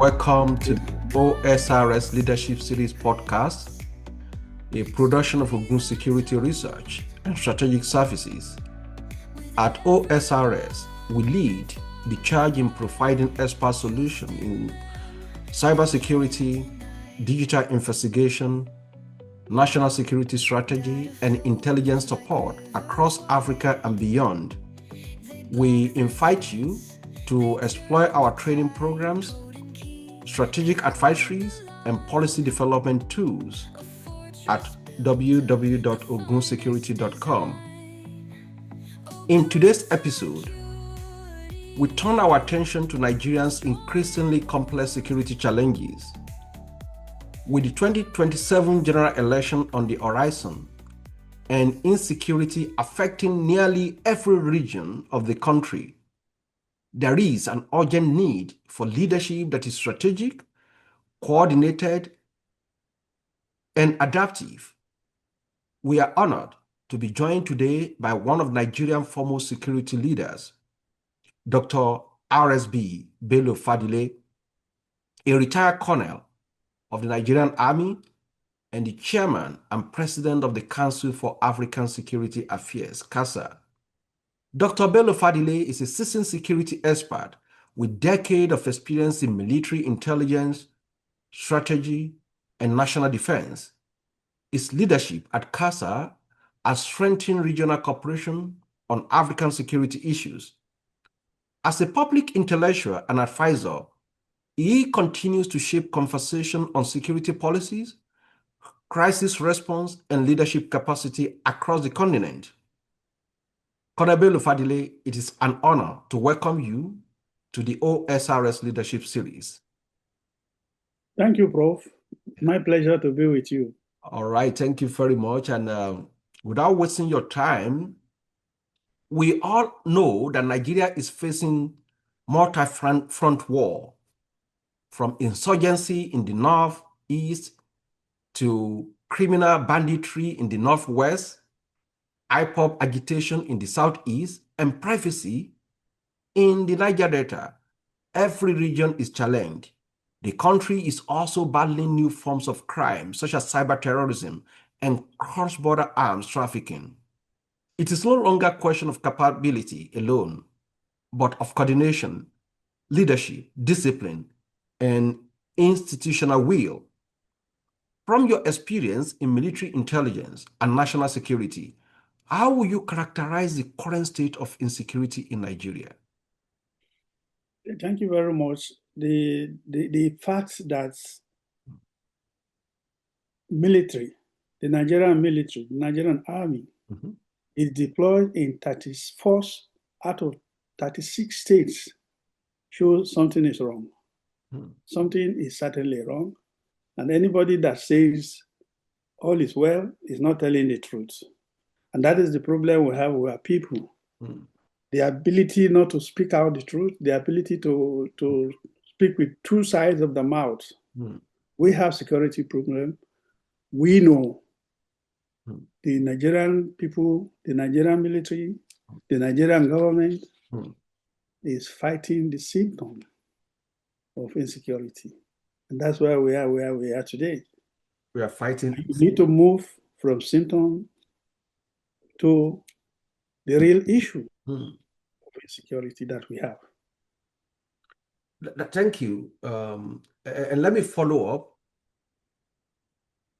Welcome to the OSRS Leadership Series podcast, a production of Ogun Security Research and Strategic Services. At OSRS, we lead the charge in providing expert solutions in cybersecurity, digital investigation, national security strategy, and intelligence support across Africa and beyond. We invite you to explore our training programs, strategic advisories, and policy development tools at www.ogunsecurity.com. In today's episode, we turn our attention to Nigeria's increasingly complex security challenges. With the 2027 general election on the horizon and insecurity affecting nearly every region of the country, there is an urgent need for leadership that is strategic, coordinated, and adaptive. We are honored to be joined today by one of Nigeria's foremost security leaders, Dr. RSB Bello-Fadile, a retired colonel of the Nigerian Army and the chairman and president of the Council for African Security Affairs, CASA. Dr. Bello-Fadile is a seasoned security expert with decades of experience in military intelligence, strategy, and national defense. His leadership at CASA has strengthened regional cooperation on African security issues. As a public intellectual and advisor, he continues to shape conversation on security policies, crisis response, and leadership capacity across the continent. Colonel Bello-Fadile, it is an honor to welcome you to the OSRS Leadership Series. Thank you, Prof. My pleasure to be with you. All right, thank you very much. And without wasting your time, we all know that Nigeria is facing multi-front war, from insurgency in the northeast to criminal banditry in the northwest, IPOB agitation in the southeast, and privacy in the Niger Delta. Every region is challenged. The country is also battling new forms of crime, such as cyber terrorism and cross-border arms trafficking. It is no longer a question of capability alone, but of coordination, leadership, discipline, and institutional will. From your experience in military intelligence and national security, how will you characterize the current state of insecurity in Nigeria? Thank you very much. The fact that military, the Nigerian military, the Nigerian Army, is deployed in 34 out of 36 states shows something is wrong. Something is certainly wrong. And anybody that says all is well is not telling the truth. And that is the problem we have with our people. The ability not to speak out the truth, the ability to speak with two sides of the mouth. We have security problem. We know the Nigerian people, the Nigerian military, the Nigerian government is fighting the symptom of insecurity. And that's why we are where we are today. We are fighting. We need to move from symptom to the real issue of insecurity that we have. Thank you. And let me follow up.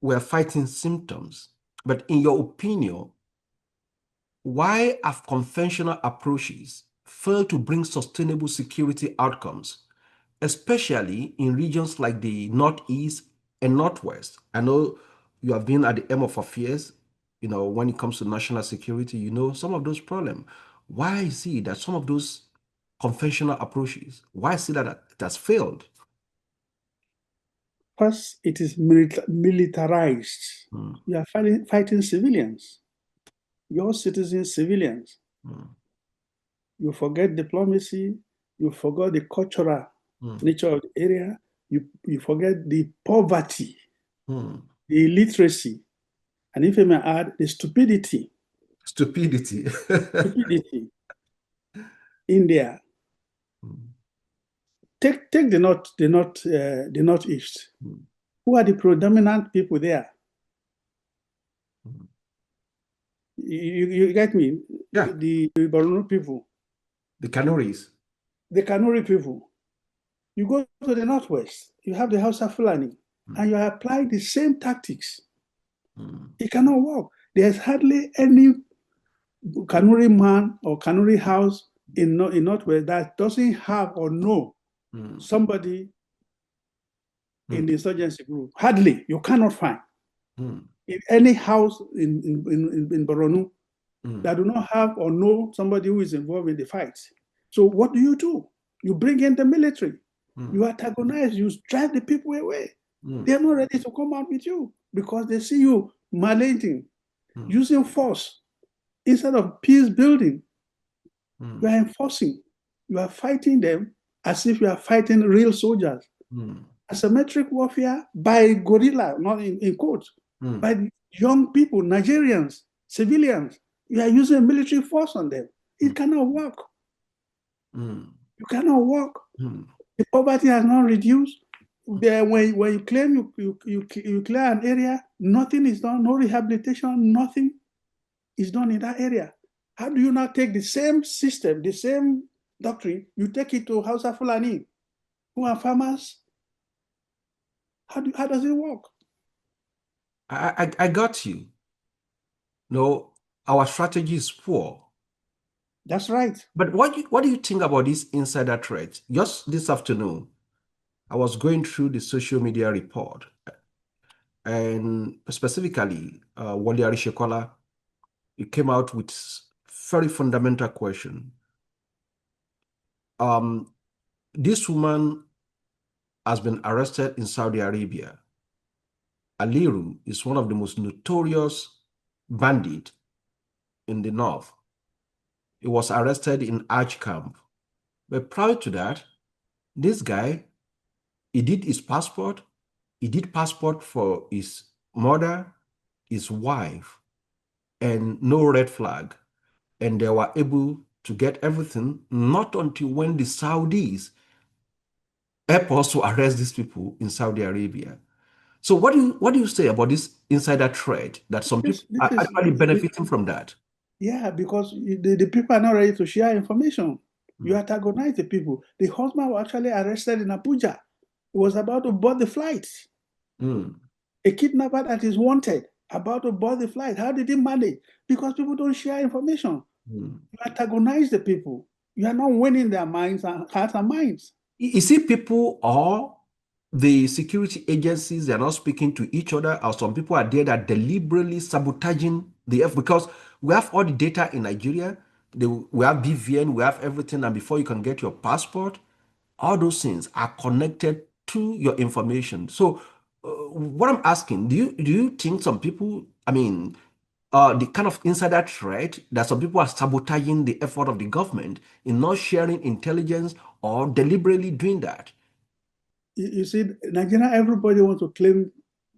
We are fighting symptoms, but in your opinion, why have conventional approaches failed to bring sustainable security outcomes, especially in regions like the Northeast and Northwest? I know you have been at the end of affairs, when it comes to national security, some of those problems. Why is it that some of those conventional approaches, why is it that it has failed? First, it is militarized. You are fighting civilians, your citizens, civilians. You forget diplomacy, you forget the cultural nature of the area, you forget the poverty, the illiteracy, and if I may add, the stupidity. Stupidity in there. Take the northeast. Who are the predominant people there? You get me? Yeah. The Borno people. The Canaries. The Kanuri people. You go to the northwest, you have the Hausa Fulani, and you apply the same tactics. It cannot work. There's hardly any Kanuri man or Kanuri house in northwest that doesn't have or know somebody in the insurgency group. Hardly. You cannot find. In any house in Borno that do not have or know somebody who is involved in the fight. So what do? You bring in the military. You antagonize, you drive the people away. They're not ready to come out with you because they see you managing, using force instead of peace building. You are enforcing, you are fighting them as if you are fighting real soldiers. Asymmetric warfare by guerrilla, not in quotes, by young people, Nigerians, civilians. You are using military force on them. It cannot work. You cannot work. The poverty has not reduced. When you claim you clear an area, nothing is done, no rehabilitation, nothing is done in that area. How do you not take the same system, the same doctrine, you take it to Hausa Fulani, who are farmers? How does it work? I got you. No, our strategy is poor. That's right. But what do you think about this insider threat? Just this afternoon, I was going through the social media report, and specifically, Wale Arishekola, he came out with very fundamental question. This woman has been arrested in Saudi Arabia. Aliru is one of the most notorious bandits in the north. He was arrested in Hajj camp. But prior to that, this guy, he did his passport. He did passport for his mother, his wife, and no red flag. And they were able to get everything, not until when the Saudis help us to arrest these people in Saudi Arabia. So what do you say about this insider threat that some people are actually benefiting from that? Yeah, because the people are not ready to share information. You antagonize the people. The husband was actually arrested in Abuja. He was about to board the flight. A kidnapper that is wanted, about to board the flight. How did he manage? Because people don't share information. You antagonize the people. You are not winning their minds and hearts and minds. You see, people or the security agencies, they're not speaking to each other, or some people are there that are deliberately sabotaging the F, because we have all the data in Nigeria. We have BVN, we have everything, and before you can get your passport, all those things are connected to your information. So what I'm asking, do you think some people, the kind of insider threat that some people are sabotaging the effort of the government in not sharing intelligence or deliberately doing that? You see, Nigeria, everybody wants to claim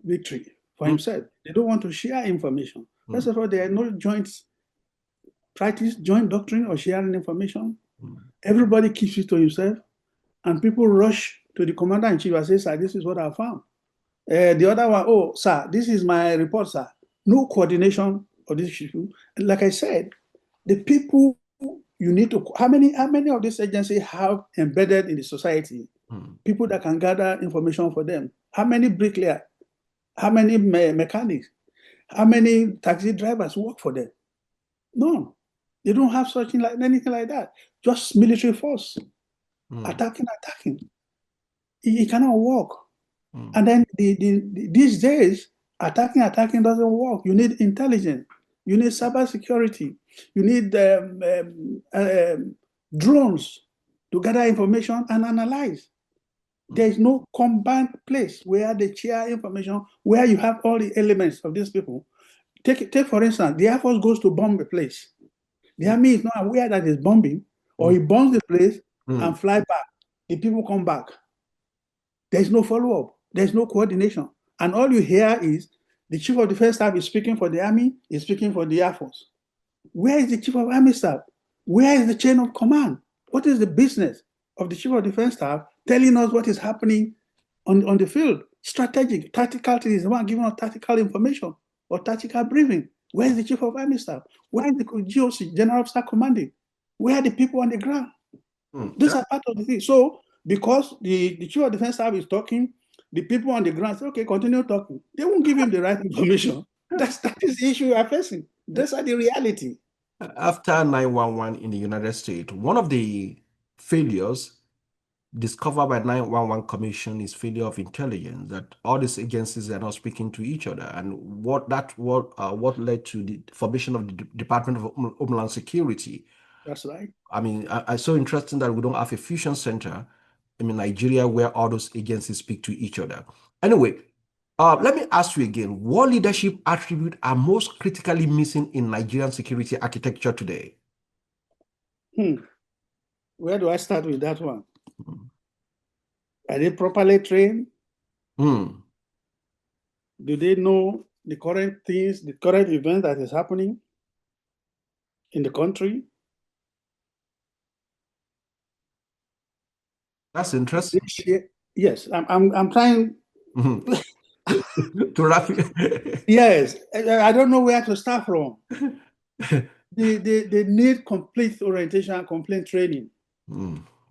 victory for himself. They don't want to share information. First of all, there are no joint practice, joint doctrine, or sharing information. Everybody keeps it to himself, and people rush to the commander-in-chief and say, "Sir, this is what I found." The other one, "Oh, sir, this is my report, sir." No coordination of this issue. Like I said, the people you need to, how many of these agencies have embedded in the society? People that can gather information for them. How many bricklayers? How many mechanics? How many taxi drivers work for them? None. They don't have anything like that. Just military force. Attacking. It cannot work. And then these days, attacking doesn't work. You need intelligence. You need cybersecurity. You need drones to gather information and analyze. There is no combined place where they share information, where you have all the elements of these people. Take for instance, the Air Force goes to bomb a place. The Army is not aware that it's bombing, or he bombs the place and fly back. The people come back. There's no follow-up. There's no coordination. And all you hear is the Chief of Defense Staff is speaking for the Army, is speaking for the Air Force. Where is the Chief of Army Staff? Where is the chain of command? What is the business of the Chief of Defense Staff telling us what is happening on the field. Strategic, tactical things. They want giving us tactical information or tactical briefing. Where is the chief of army staff? Where is the GOC, General Officer Commanding? Where are the people on the ground? These are part of the thing. So because the chief of defense staff is talking, the people on the ground say, okay, continue talking. They won't give him the right information. That is the issue we are facing. Those are the reality. After 911 in the United States, one of the failures discovered by 911 Commission is failure of intelligence, that all these agencies are not speaking to each other, and what led to the formation of the Department of Homeland Security. That's right. I mean, it's so interesting that we don't have a fusion center in Nigeria where all those agencies speak to each other. Anyway, let me ask you again, what leadership attributes are most critically missing in Nigerian security architecture today? Where do I start with that one? Are they properly trained? Do they know the current things, the current event that is happening in the country? That's interesting. Yes, I'm trying to wrap it. Yes, I don't know where to start from. They need complete orientation and complete training.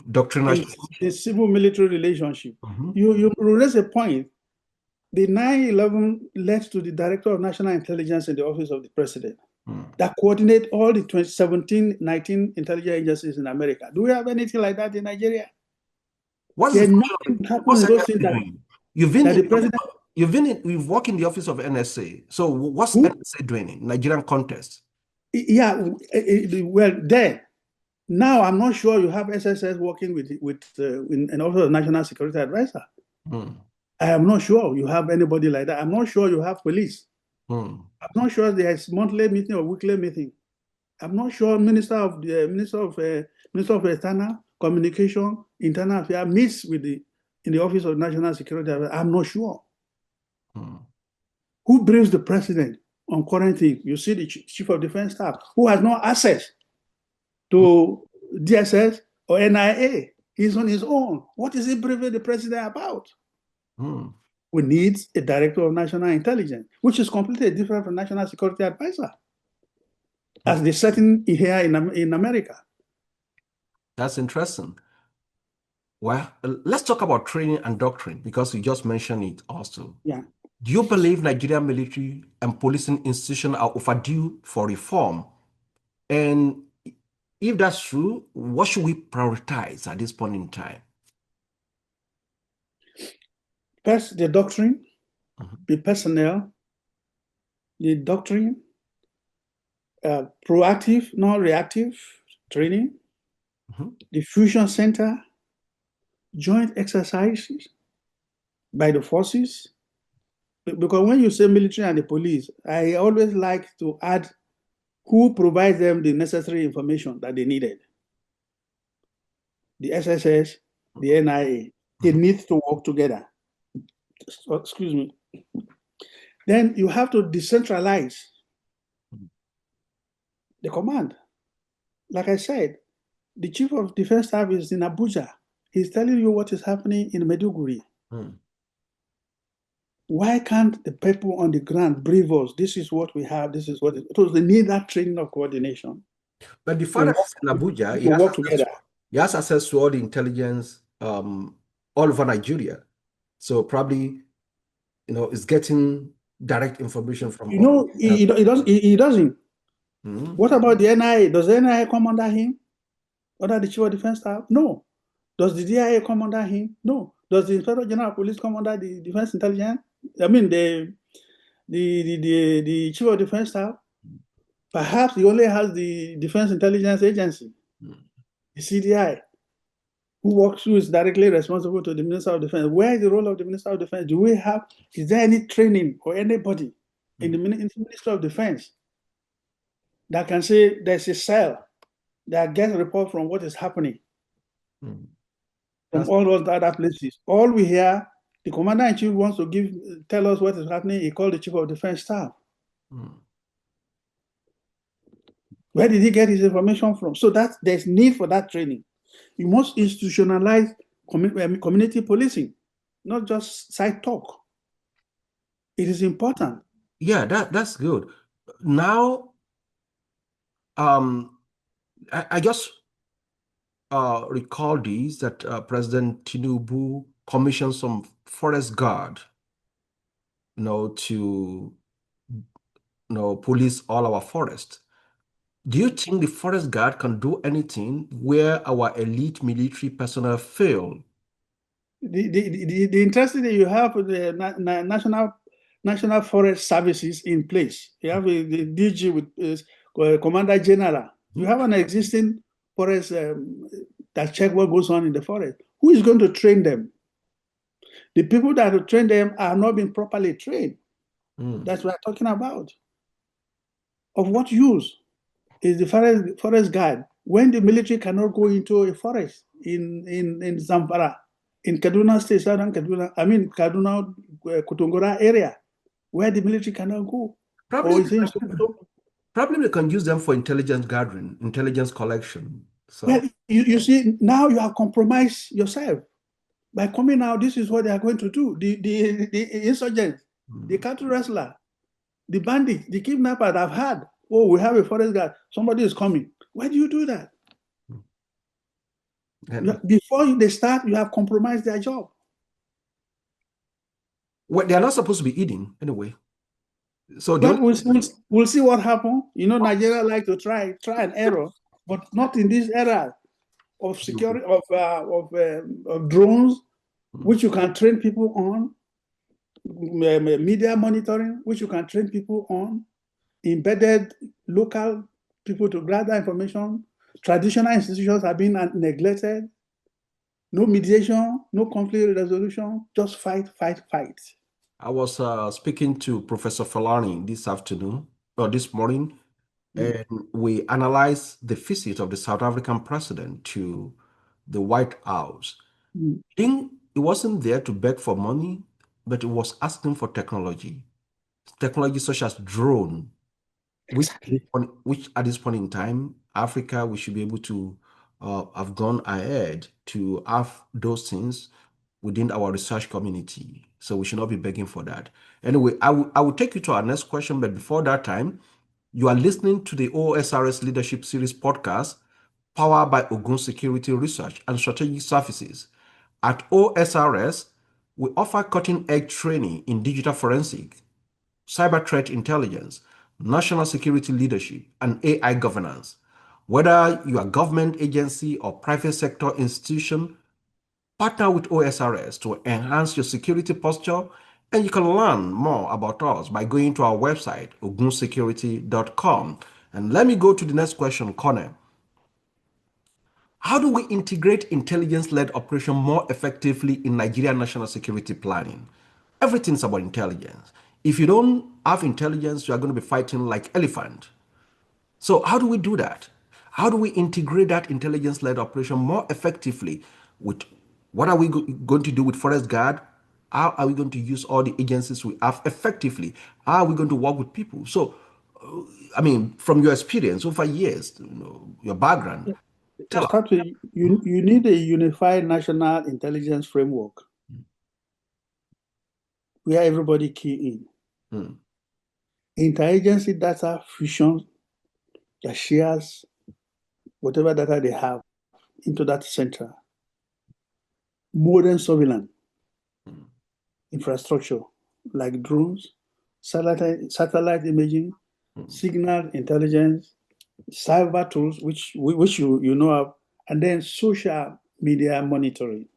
Doctrinal in civil military relationship. You raise a point. The 9/11 led to the Director of National Intelligence in the Office of the President that coordinate all the 2017, 19 intelligence agencies in America. Do we have anything like that in Nigeria? What's those things that you've worked in the office of NSA. So what's NSA doing in Nigerian context? Yeah, well, then now I'm not sure you have SSS working with an Office of National Security Advisor. I am not sure you have anybody like that. I'm not sure you have police. I'm not sure there's monthly meeting or weekly meeting. I'm not sure Minister of External Communication, Internal Affairs meets in the Office of National Security Advisor. I'm not sure. Who briefs the president on current things? You see the Chief of Defense Staff, who has no access to DSS or NIA. He's on his own. What is he briefing the president about? We need a Director of National Intelligence, which is completely different from National Security Advisor, as the setting here in America. That's interesting. Well, let's talk about training and doctrine, because you just mentioned it also. Yeah. Do you believe Nigerian military and policing institutions are overdue for reform? And if that's true, what should we prioritize at this point in time? First, the doctrine, the personnel, the doctrine, proactive, not reactive training, the fusion center, joint exercises by the forces. Because when you say military and the police, I always like to add who provides them the necessary information that they needed. The SSS, the NIA, they need to work together. Excuse me. Then you have to decentralize the command. Like I said, the Chief of Defense Staff is in Abuja. He's telling you what is happening in Maiduguri. Why can't the people on the ground brief us? This is what we have. This is what it is. So they need that training of coordination. But the father is in Abuja. He has access to all the intelligence all over Nigeria. So probably, is getting direct information from. He doesn't. What about the NIA? Does the NIA come under him? Under the Chief of Defense Staff? No. Does the DIA come under him? No. Does the Inspector General of Police come under the Defense Intelligence? I mean, the Chief of Defense Staff? Perhaps he only has the Defense Intelligence Agency, the CDI, who is directly responsible to the Minister of Defense. Where is the role of the Minister of Defense? Is there any training or anybody in the Ministry of Defense that can say there's a cell that gets a report from what is happening from all those other places? All we hear, the Commander-in-Chief wants to tell us what is happening. He called the Chief of Defense Staff. Where did he get his information from? So there's need for that training. You must institutionalize community policing, not just side talk. It is important. Yeah, that's good. Now, I just recall this that President Tinubu commissioned some forest guard, to police all our forests. Do you think the forest guard can do anything where our elite military personnel fail? The interesting thing, you have the national forest services in place. You have the DG with Commander General. You have an existing forest that check what goes on in the forest. Who is going to train them? The people that will train them are not being properly trained. That's what we're talking about. Of what use is the forest guard when the military cannot go into a forest in Zamfara, in Kaduna State, Southern Kaduna, Kaduna, Kutungora area, where the military cannot go? Probably, probably we can use them for intelligence gathering, intelligence collection. So, well, you see, now you have compromised yourself by coming out. This is what they are going to do. The insurgents, the cattle wrestler, the bandits, the kidnappers have had. Oh, we have a forest guard. Somebody is coming. Why do you do that? Before they start, you have compromised their job. Well, they are not supposed to be eating anyway. So we'll see what happens. Nigeria like to try and error, but not in this era of security of drones, which you can train people on, media monitoring, which you can train people on, embedded local people to gather information. Traditional institutions have been neglected. No mediation, no conflict resolution, just fight. I was speaking to Professor Falani this morning, and we analyzed the visit of the South African president to the White House. I think it wasn't there to beg for money, but it was asking for technology such as drone, exactly. which at this point in time, Africa, we should be able to have gone ahead to have those things within our research community. So we should not be begging for that. Anyway, I will take you to our next question, but before that time, you are listening to the OSRS Leadership Series podcast, powered by Ogun Security Research and Strategic Services. At OSRS, we offer cutting-edge training in digital forensic, cyber threat intelligence, national security leadership, and AI governance. Whether you are a government agency or private sector institution, partner with OSRS to enhance your security posture, and you can learn more about us by going to our website, ogunsecurity.com. And let me go to the next question, Connor. How do we integrate intelligence-led operation more effectively in Nigerian national security planning? Everything's about intelligence. If you don't have intelligence, you are going to be fighting like elephant. So how do we do that? How do we integrate that intelligence-led operation more effectively with what are we going to do with Forest Guard? How are we going to use all the agencies we have effectively? How are we going to work with people? So, from your experience over years, your background, tell us. You need a unified national intelligence framework where everybody key in. Interagency data fusion that shares whatever data they have into that center. Modern surveillance infrastructure like drones, satellite imaging, signal intelligence, cyber tools, which you know of, and then social media monitoring.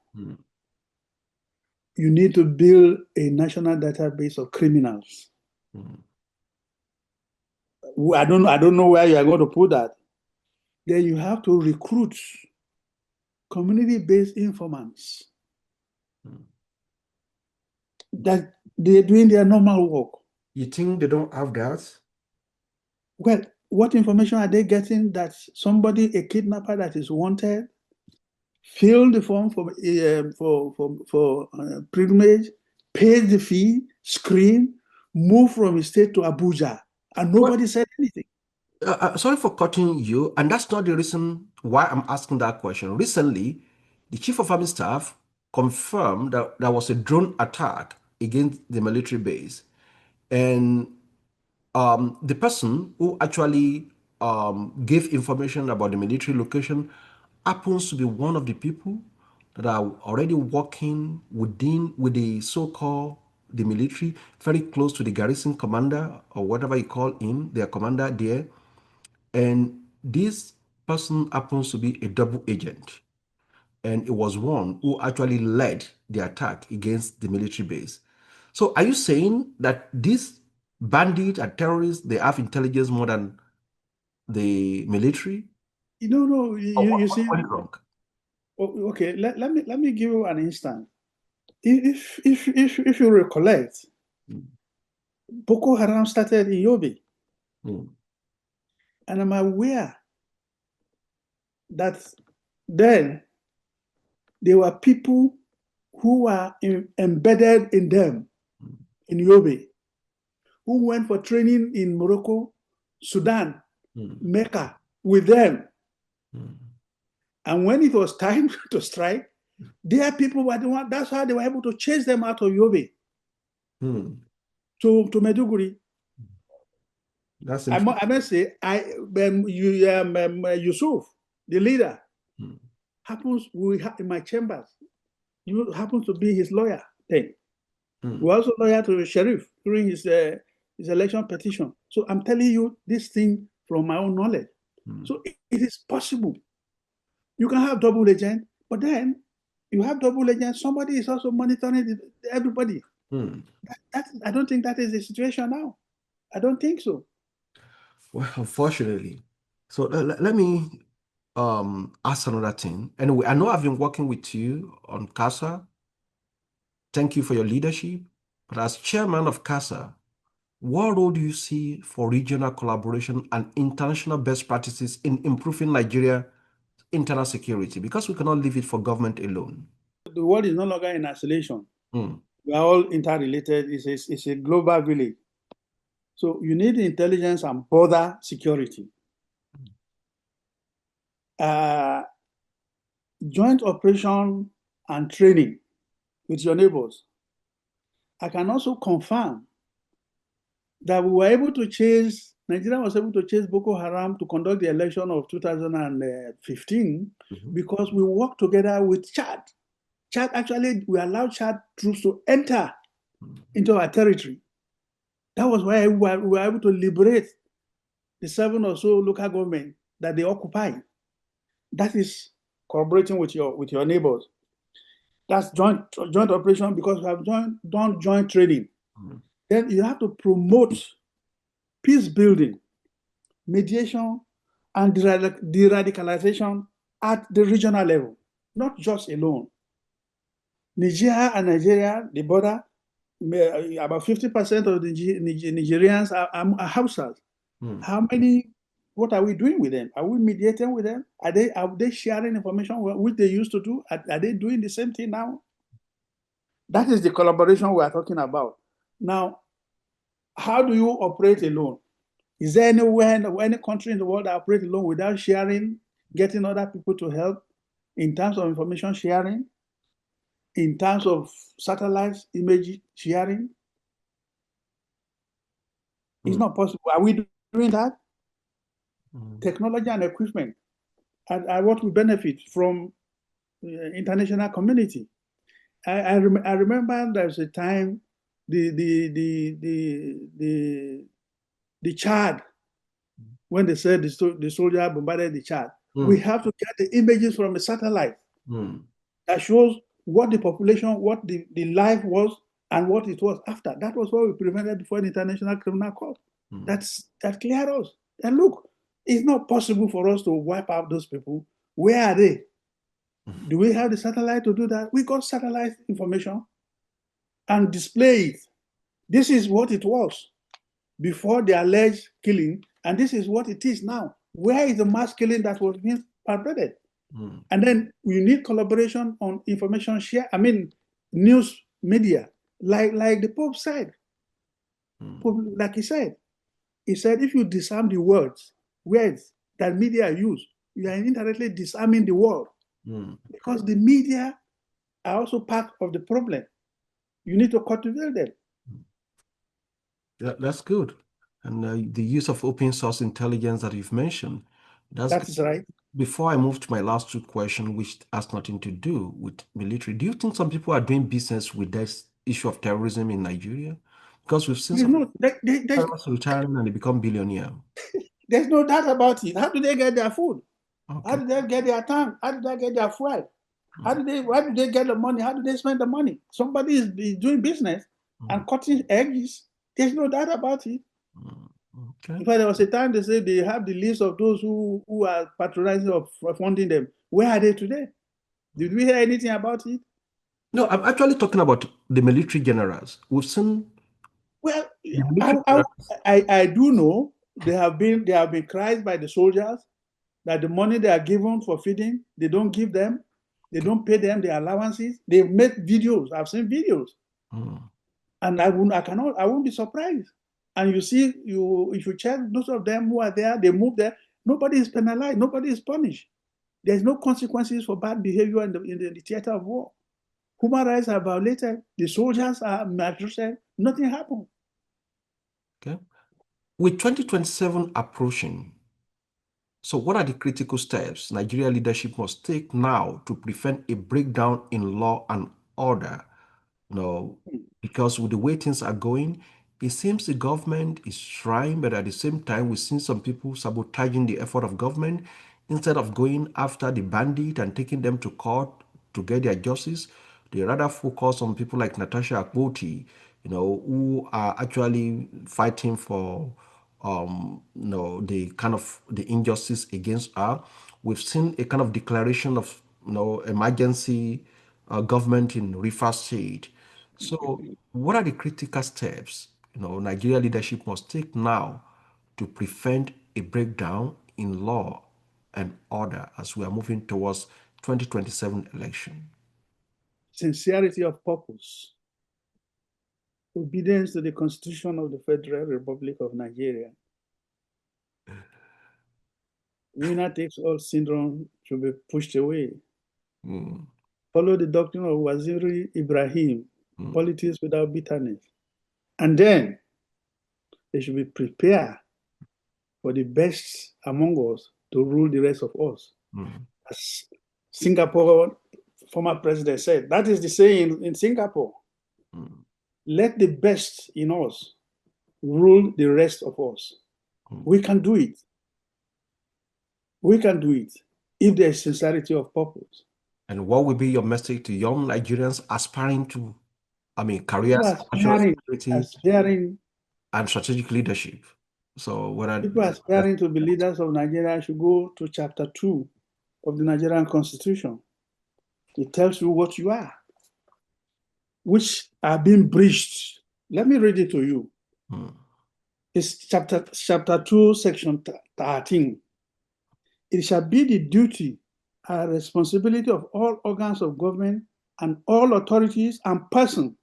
You need to build a national database of criminals. I don't know where you are going to put that. Then you have to recruit community-based informants that they're doing their normal work. You think they don't have that? Well, what information are they getting that somebody, a kidnapper that is wanted, fill the form for pilgrimage, pay the fee, screen, move from his state to Abuja, and nobody said anything? Sorry for cutting you, and that's not the reason why I'm asking that question. Recently, the Chief of Army Staff confirmed that there was a drone attack against the military base, and the person who actually gave information about the military location happens to be one of the people that are already working with the so-called the military, very close to the garrison commander or whatever you call him, their commander there. And this person happens to be a double agent. And it was one who actually led the attack against the military base. So are you saying that these bandits and terrorists, they have intelligence more than the military? No, Or you what see, went wrong? okay, let me give you an instance. If you recollect, Boko Haram started in Yobe. And I'm aware that then there were people who were embedded in them in Yobe, who went for training in Morocco, Sudan, Mecca with them. And when it was time to strike, their people were the one. That's how they were able to chase them out of Yobe to Maiduguri. That's I must say, Yusuf, the leader, happens in my chambers. You happens to be his lawyer then. We're also lawyer to the sheriff during his election petition. So I'm telling you this thing from my own knowledge. So it is possible. You can have double agent, but then you have double agent, somebody is also monitoring everybody. I don't think that is the situation now. I don't think so. Well, unfortunately. So let me ask another thing. Anyway, I know I've been working with you on CASA. Thank you for your leadership. But as chairman of CASA, what role do you see for regional collaboration and international best practices in improving Nigeria's internal security? Because we cannot leave it for government alone. The world is no longer in isolation. We are all interrelated. It's a global village. So you need intelligence and border security. Joint operation and training with your neighbors. I can also confirm that we were able to chase, Nigeria was able to chase Boko Haram to conduct the election of 2015 because we worked together with Chad. Chad, actually, we allowed Chad troops to enter into our territory. That was why we were able to liberate the 7 or so local government that they occupied. That is cooperating with your neighbors. That's joint operation because we have done joint training. Then you have to promote peace building, mediation, and de-radicalization at the regional level, not just alone. Nigeria and Nigeria, the border, about 50% of the Nigerians are Hausas. How many? What are we doing with them? Are we mediating with them? Are they sharing information which they used to do? Are they doing the same thing now? That is the collaboration we are talking about. Now, how do you operate alone? Is there any country in the world that operates alone without sharing, getting other people to help in terms of information sharing, in terms of satellite image sharing? It's not possible. Are we doing that? Technology and equipment are what we benefit from international community. I remember there was a time the Chad, when they said the soldier bombarded the Chad, we have to get the images from the satellite that shows what the population, what the life was, and what it was after. That was what we prevented before the International Criminal Court. That cleared us. And look, it's not possible for us to wipe out those people. Where are they? Do we have the satellite to do that? We got satellite information and display it. This is what it was before the alleged killing, and this is what it is now. Where is the mass killing that was being perpetrated? And then we need collaboration on information share. I mean, news media, like the Pope said. Like he said, if you disarm the words that media use, you are indirectly disarming the world. Because the media are also part of the problem. You need to cultivate them. Yeah, that's good. And the use of open source intelligence that you've mentioned, That is right. Before I move to my last two questions, which has nothing to do with military, do you think some people are doing business with this issue of terrorism in Nigeria? Because we've seen some terrorists retiring and they become billionaires. There's no doubt about it. How do they get their food? Okay. How do they get their time? How do they get their fuel? Where do they get the money? How do they spend the money? Somebody is doing business and cutting edges. There's no doubt about it. Okay. In fact, there was a time they said they have the list of those who are patronizing or funding them. Where are they today? Did we hear anything about it? No, I'm actually talking about the military generals. We've seen. Well, I do know there have been cries by the soldiers that the money they are given for feeding, they don't give them, they don't pay them their allowances. They make videos. I've seen videos, and I won't be surprised. And you see, if you check most of them who are there, they move there. Nobody is penalized. Nobody is punished. There's no consequences for bad behavior in the theater of war. Human rights are violated. The soldiers are maltreated. Nothing happened. Okay. With 2027 approaching, so what are the critical steps Nigeria leadership must take now to prevent a breakdown in law and order? Because with the way things are going, it seems the government is trying, but at the same time, we've seen some people sabotaging the effort of government. Instead of going after the bandit and taking them to court to get their justice, they rather focus on people like Natasha Akpoti, who are actually fighting for the kind of the injustice against her. We've seen a kind of declaration of emergency government in River State. So, what are the critical steps Nigeria leadership must take now to prevent a breakdown in law and order as we are moving towards 2027 election? Sincerity of purpose, obedience to the Constitution of the Federal Republic of Nigeria. Winner takes all syndrome should be pushed away. Follow the doctrine of Waziri Ibrahim, politics without bitterness. And then they should be prepared for the best among us to rule the rest of us. As Singapore former president said, that is the saying in Singapore. Let the best in us rule the rest of us. We can do it. We can do it if there is sincerity of purpose. And what will be your message to young Nigerians aspiring to, careers, aspiring and strategic leadership? So people aspiring to be leaders of Nigeria should go to chapter 2 of the Nigerian Constitution. It tells you what you are, which are being breached. Let me read it to you. It's chapter 2, section 13. It shall be the duty and responsibility of all organs of government and all authorities and persons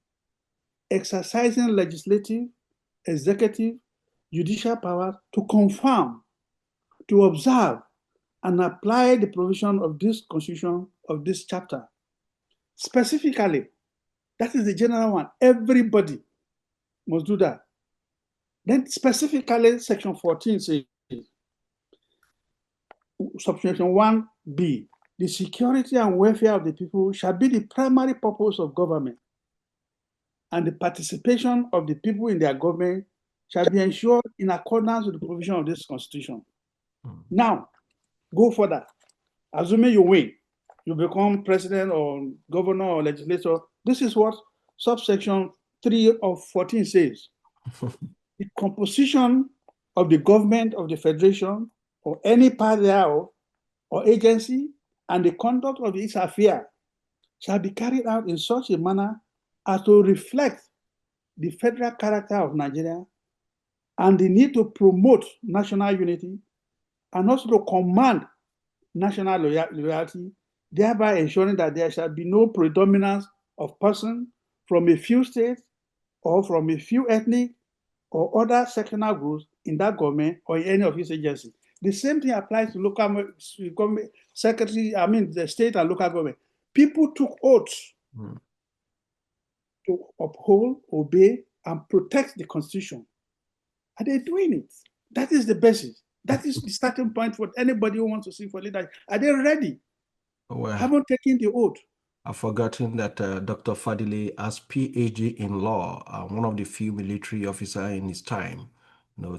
exercising legislative, executive, judicial powers to confirm, to observe, and apply the provision of this constitution of this chapter. Specifically, that is the general one. Everybody must do that. Then specifically, section 14 says, subsection 1b, the security and welfare of the people shall be the primary purpose of government, and the participation of the people in their government shall be ensured in accordance with the provision of this constitution. Now, go further. Assuming you win, you become president or governor or legislator. This is what subsection 3 of 14 says. The composition of the government of the federation or any part thereof or agency and the conduct of its affair shall be carried out in such a manner as to reflect the federal character of Nigeria and the need to promote national unity and also to command national loyalty, thereby ensuring that there shall be no predominance of persons from a few states or from a few ethnic or other sectional groups in that government or in any of its agencies. The same thing applies to local secretary, the state and local government. People took oaths to uphold, obey, and protect the Constitution. Are they doing it? That is the basis. That is the starting point for anybody who wants to see for leadership. Are they ready? Well, Haven't taken the oath. I've forgotten that Dr. Fadile has PhD in law, one of the few military officers in his time,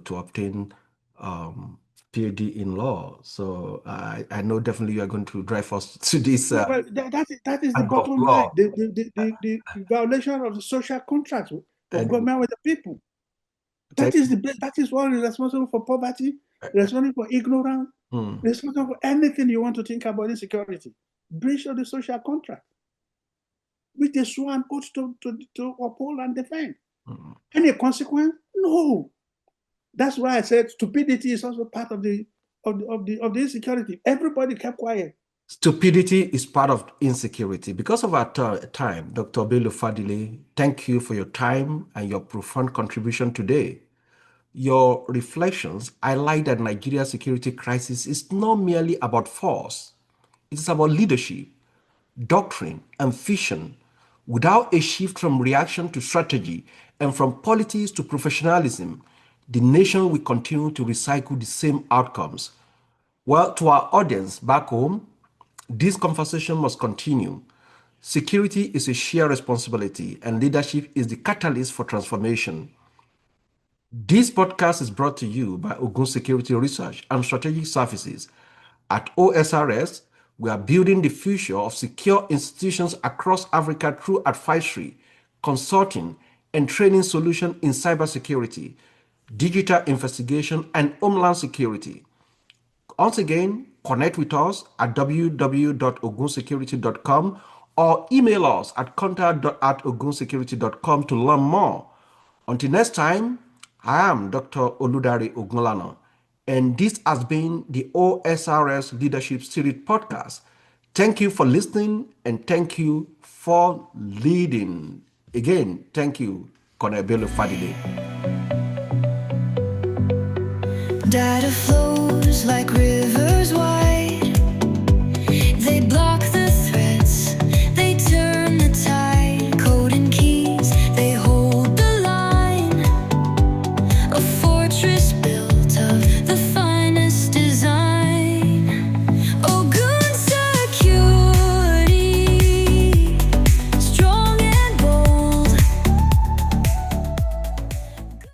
to obtain PhD in law. So I know definitely you are going to drive us to this. Well, that is the Of bottom law. line. The violation of the social contract of And government with the people. That is what is responsible for poverty, responsible for ignorance, responsible for anything you want to think about insecurity. Breach of the social contract, which they swore an oath to uphold and defend. Any consequence? No. That's why I said stupidity is also part of the insecurity. Everybody kept quiet. Stupidity is part of insecurity. Because of our time, Dr. Bello-Fadile, thank you for your time and your profound contribution today. Your reflections highlight that Nigeria's security crisis is not merely about force. It is about leadership, doctrine, and vision. Without a shift from reaction to strategy and from politics to professionalism, the nation will continue to recycle the same outcomes. Well, to our audience back home, this conversation must continue. Security is a shared responsibility, and leadership is the catalyst for transformation. This podcast is brought to you by Ogun Security Research and Strategic Services. At OSRS, we are building the future of secure institutions across Africa through advisory, consulting, and training solutions in cybersecurity, digital investigation, and homeland security. Once again, connect with us at www.ogunsecurity.com or email us at contact@ogunsecurity.com to learn more. Until next time, I am Dr. Oludare Ogunlana, and this has been the OSRS Leadership Series podcast. Thank you for listening, and thank you for leading. Again, thank you, Colonel Bello-Fadile. Data flows like rivers wide.